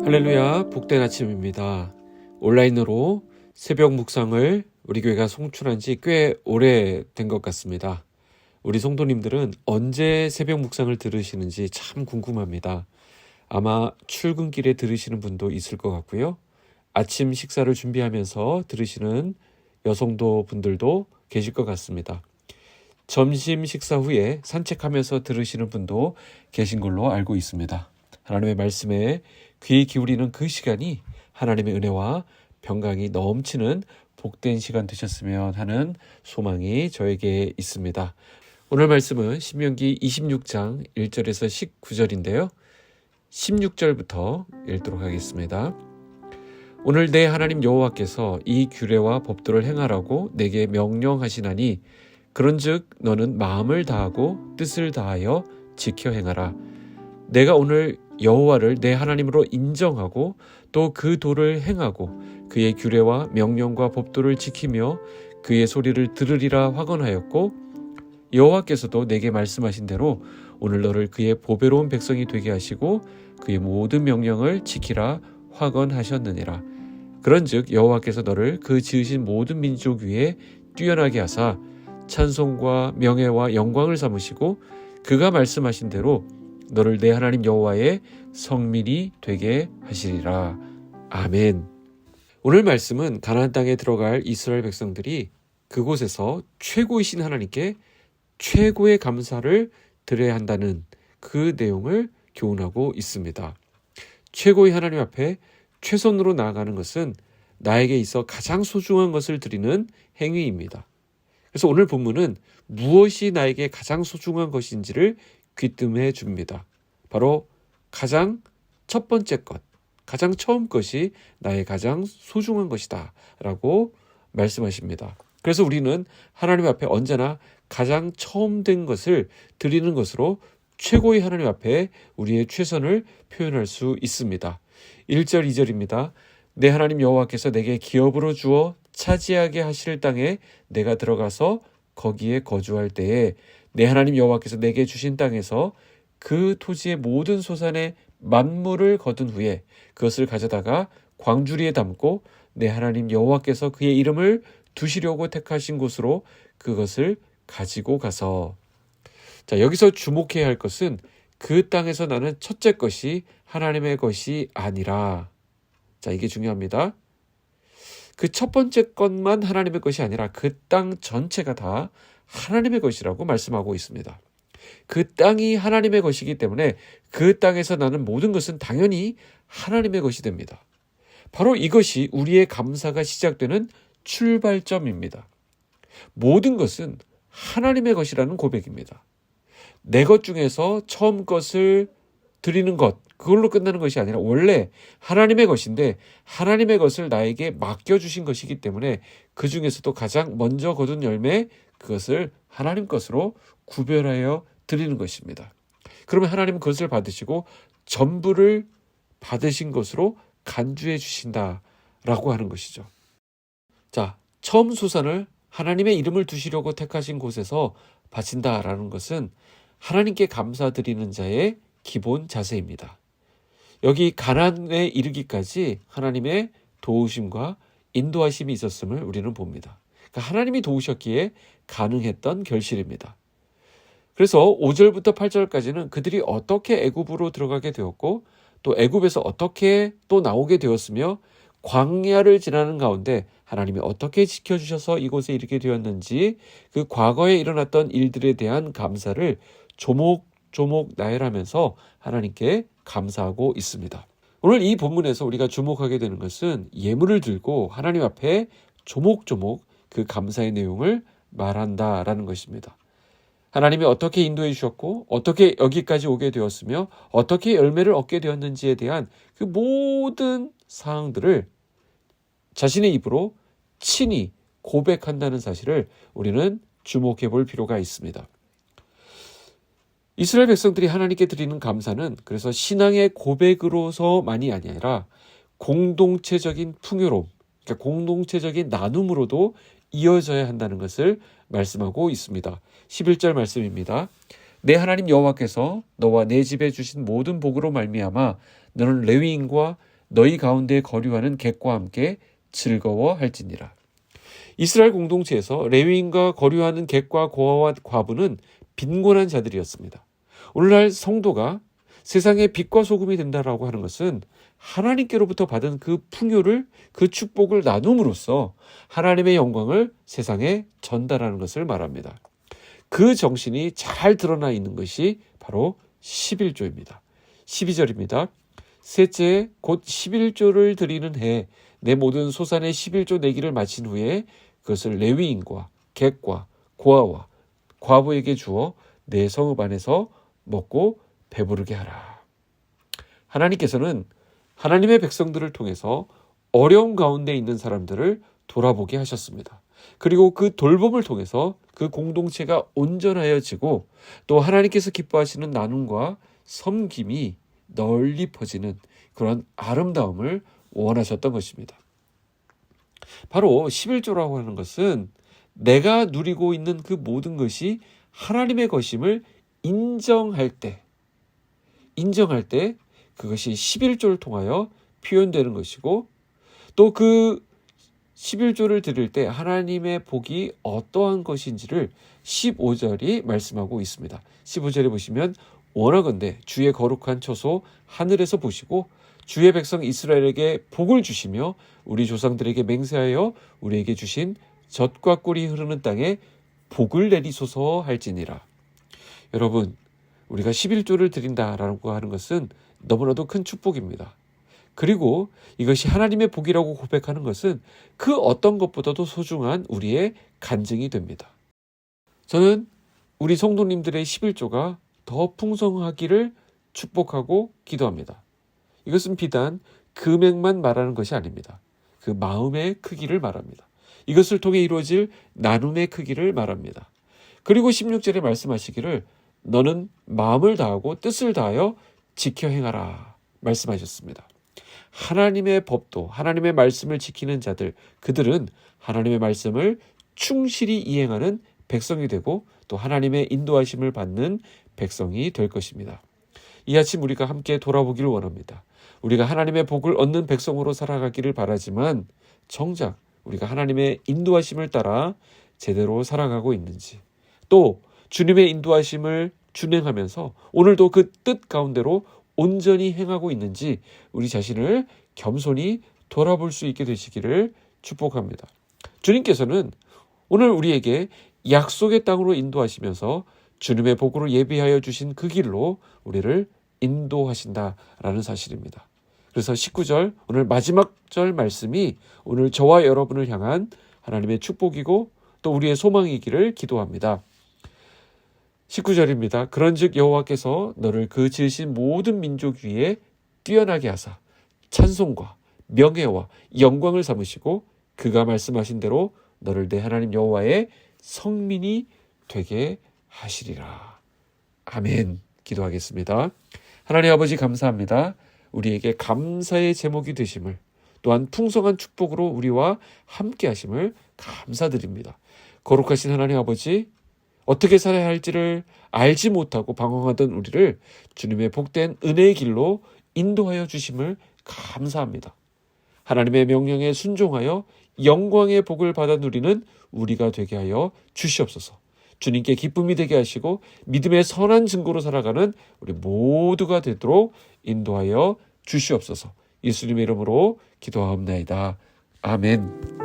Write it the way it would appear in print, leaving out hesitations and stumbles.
할렐루야, 복된 아침입니다. 온라인으로 새벽 묵상을 우리 교회가 송출한 지 꽤 오래된 것 같습니다. 우리 성도님들은 언제 새벽 묵상을 들으시는지 참 궁금합니다. 아마 출근길에 들으시는 분도 있을 것 같고요. 아침 식사를 준비하면서 들으시는 여성도 분들도 계실 것 같습니다. 점심 식사 후에 산책하면서 들으시는 분도 계신 걸로 알고 있습니다. 하나님의 말씀에 귀 기울이는 그 시간이 하나님의 은혜와 평강이 넘치는 복된 시간 되셨으면 하는 소망이 저에게 있습니다. 오늘 말씀은 신명기 26장 1절에서 19절인데요. 16절부터 읽도록 하겠습니다. 오늘 내 하나님 여호와께서 이 규례와 법도를 행하라고 내게 명령하시나니 그런즉 너는 마음을 다하고 뜻을 다하여 지켜 행하라. 내가 오늘 여호와를 내 하나님으로 인정하고 또 그 도를 행하고 그의 규례와 명령과 법도를 지키며 그의 소리를 들으리라 확언하였고 여호와께서도 내게 말씀하신 대로 오늘 너를 그의 보배로운 백성이 되게 하시고 그의 모든 명령을 지키라 확언하셨느니라. 그런즉 여호와께서 너를 그 지으신 모든 민족 위에 뛰어나게 하사 찬송과 명예와 영광을 삼으시고 그가 말씀하신 대로 너를 내 하나님 여호와의 성민이 되게 하시리라. 아멘. 오늘 말씀은 가나안 땅에 들어갈 이스라엘 백성들이 그곳에서 최고이신 하나님께 최고의 감사를 드려야 한다는 그 내용을 교훈하고 있습니다. 최고의 하나님 앞에 최선으로 나아가는 것은 나에게 있어 가장 소중한 것을 드리는 행위입니다. 그래서 오늘 본문은 무엇이 나에게 가장 소중한 것인지를 귀뜸해 줍니다. 바로 가장 첫 번째 것, 가장 처음 것이 나의 가장 소중한 것이다 라고 말씀하십니다. 그래서 우리는 하나님 앞에 언제나 가장 처음 된 것을 드리는 것으로 최고의 하나님 앞에 우리의 최선을 표현할 수 있습니다. 1절 2절입니다. 내 하나님 여호와께서 내게 기업으로 주어 차지하게 하실 땅에 내가 들어가서 거기에 거주할 때에 내 하나님 여호와께서 내게 주신 땅에서 그 토지의 모든 소산의 만물을 거둔 후에 그것을 가져다가 광주리에 담고 내 하나님 여호와께서 그의 이름을 두시려고 택하신 곳으로 그것을 가지고 가서. 자, 여기서 주목해야 할 것은 그 땅에서 나는 첫째 것이 하나님의 것이 아니라, 자, 이게 중요합니다. 그 첫 번째 것만 하나님의 것이 아니라 그 땅 전체가 다 하나님의 것이라고 말씀하고 있습니다. 그 땅이 하나님의 것이기 때문에 그 땅에서 나는 모든 것은 당연히 하나님의 것이 됩니다. 바로 이것이 우리의 감사가 시작되는 출발점입니다. 모든 것은 하나님의 것이라는 고백입니다. 내 것 중에서 처음 것을 드리는 것, 그걸로 끝나는 것이 아니라 원래 하나님의 것인데 하나님의 것을 나에게 맡겨주신 것이기 때문에 그 중에서도 가장 먼저 거둔 열매, 그것을 하나님 것으로 구별하여 드리는 것입니다. 그러면 하나님은 그것을 받으시고 전부를 받으신 것으로 간주해 주신다라고 하는 것이죠. 자, 처음 소산을 하나님의 이름을 두시려고 택하신 곳에서 바친다라는 것은 하나님께 감사드리는 자의 기본 자세입니다. 여기 가나안에 이르기까지 하나님의 도우심과 인도하심이 있었음을 우리는 봅니다. 그러니까 하나님이 도우셨기에 가능했던 결실입니다. 그래서 5절부터 8절까지는 그들이 어떻게 애굽으로 들어가게 되었고 또 애굽에서 어떻게 또 나오게 되었으며 광야를 지나는 가운데 하나님이 어떻게 지켜주셔서 이곳에 이르게 되었는지 그 과거에 일어났던 일들에 대한 감사를 조목조목 나열하면서 하나님께 감사하고 있습니다. 오늘 이 본문에서 우리가 주목하게 되는 것은 예물을 들고 하나님 앞에 조목조목 그 감사의 내용을 말한다라는 것입니다. 하나님이 어떻게 인도해 주셨고 어떻게 여기까지 오게 되었으며 어떻게 열매를 얻게 되었는지에 대한 그 모든 사항들을 자신의 입으로 친히 고백한다는 사실을 우리는 주목해 볼 필요가 있습니다. 이스라엘 백성들이 하나님께 드리는 감사는 그래서 신앙의 고백으로서만이 아니라 공동체적인 풍요로움, 그러니까 공동체적인 나눔으로도 이어져야 한다는 것을 말씀하고 있습니다. 11절 말씀입니다. 내 하나님 여호와께서 너와 내 집에 주신 모든 복으로 말미암아 너는 레위인과 너희 가운데 거류하는 객과 함께 즐거워할지니라. 이스라엘 공동체에서 레위인과 거류하는 객과 고아와 과부는 빈곤한 자들이었습니다. 오늘날 성도가 세상의 빛과 소금이 된다라고 하는 것은 하나님께로부터 받은 그 풍요를, 그 축복을 나눔으로써 하나님의 영광을 세상에 전달하는 것을 말합니다. 그 정신이 잘 드러나 있는 것이 바로 11조입니다. 12절입니다. 셋째 곧 11조를 드리는 해 내 모든 소산의 11조 내기를 마친 후에 그것을 레위인과 객과 고아와 과부에게 주어 내 성읍 안에서 먹고 배부르게 하라. 하나님께서는 하나님의 백성들을 통해서 어려움 가운데 있는 사람들을 돌아보게 하셨습니다. 그리고 그 돌봄을 통해서 그 공동체가 온전하여지고 또 하나님께서 기뻐하시는 나눔과 섬김이 널리 퍼지는 그런 아름다움을 원하셨던 것입니다. 바로 11조라고 하는 것은 내가 누리고 있는 그 모든 것이 하나님의 것임을 인정할 때 그것이 11조를 통하여 표현되는 것이고 또 그 11조를 드릴 때 하나님의 복이 어떠한 것인지를 15절이 말씀하고 있습니다. 15절에 보시면 원하건대 주의 거룩한 처소 하늘에서 보시고 주의 백성 이스라엘에게 복을 주시며 우리 조상들에게 맹세하여 우리에게 주신 젖과 꿀이 흐르는 땅에 복을 내리소서 할지니라. 여러분, 우리가 11조를 드린다라고 하는 것은 너무나도 큰 축복입니다. 그리고 이것이 하나님의 복이라고 고백하는 것은 그 어떤 것보다도 소중한 우리의 간증이 됩니다. 저는 우리 성도님들의 11조가 더 풍성하기를 축복하고 기도합니다. 이것은 비단 금액만 말하는 것이 아닙니다. 그 마음의 크기를 말합니다. 이것을 통해 이루어질 나눔의 크기를 말합니다. 그리고 16절에 말씀하시기를 너는 마음을 다하고 뜻을 다하여 지켜 행하라 말씀하셨습니다. 하나님의 법도 하나님의 말씀을 지키는 자들, 그들은 하나님의 말씀을 충실히 이행하는 백성이 되고 또 하나님의 인도하심을 받는 백성이 될 것입니다. 이 아침 우리가 함께 돌아보기를 원합니다. 우리가 하나님의 복을 얻는 백성으로 살아가기를 바라지만 정작 우리가 하나님의 인도하심을 따라 제대로 살아가고 있는지, 또 주님의 인도하심을 준행하면서 오늘도 그 뜻 가운데로 온전히 행하고 있는지 우리 자신을 겸손히 돌아볼 수 있게 되시기를 축복합니다. 주님께서는 오늘 우리에게 약속의 땅으로 인도하시면서 주님의 복으로 예비하여 주신 그 길로 우리를 인도하신다라는 사실입니다. 그래서 19절 오늘 마지막 절 말씀이 오늘 저와 여러분을 향한 하나님의 축복이고 또 우리의 소망이기를 기도합니다. 19절입니다. 그런즉 여호와께서 너를 그 지으신 모든 민족 위에 뛰어나게 하사 찬송과 명예와 영광을 삼으시고 그가 말씀하신 대로 너를 내 하나님 여호와의 성민이 되게 하시리라. 아멘. 기도하겠습니다. 하나님 아버지 감사합니다. 우리에게 감사의 제목이 되심을, 또한 풍성한 축복으로 우리와 함께 하심을 감사드립니다. 거룩하신 하나님 아버지, 어떻게 살아야 할지를 알지 못하고 방황하던 우리를 주님의 복된 은혜의 길로 인도하여 주심을 감사합니다. 하나님의 명령에 순종하여 영광의 복을 받아 누리는 우리가 되게 하여 주시옵소서. 주님께 기쁨이 되게 하시고 믿음의 선한 증거로 살아가는 우리 모두가 되도록 인도하여 주시옵소서. 예수님의 이름으로 기도하옵나이다. 아멘.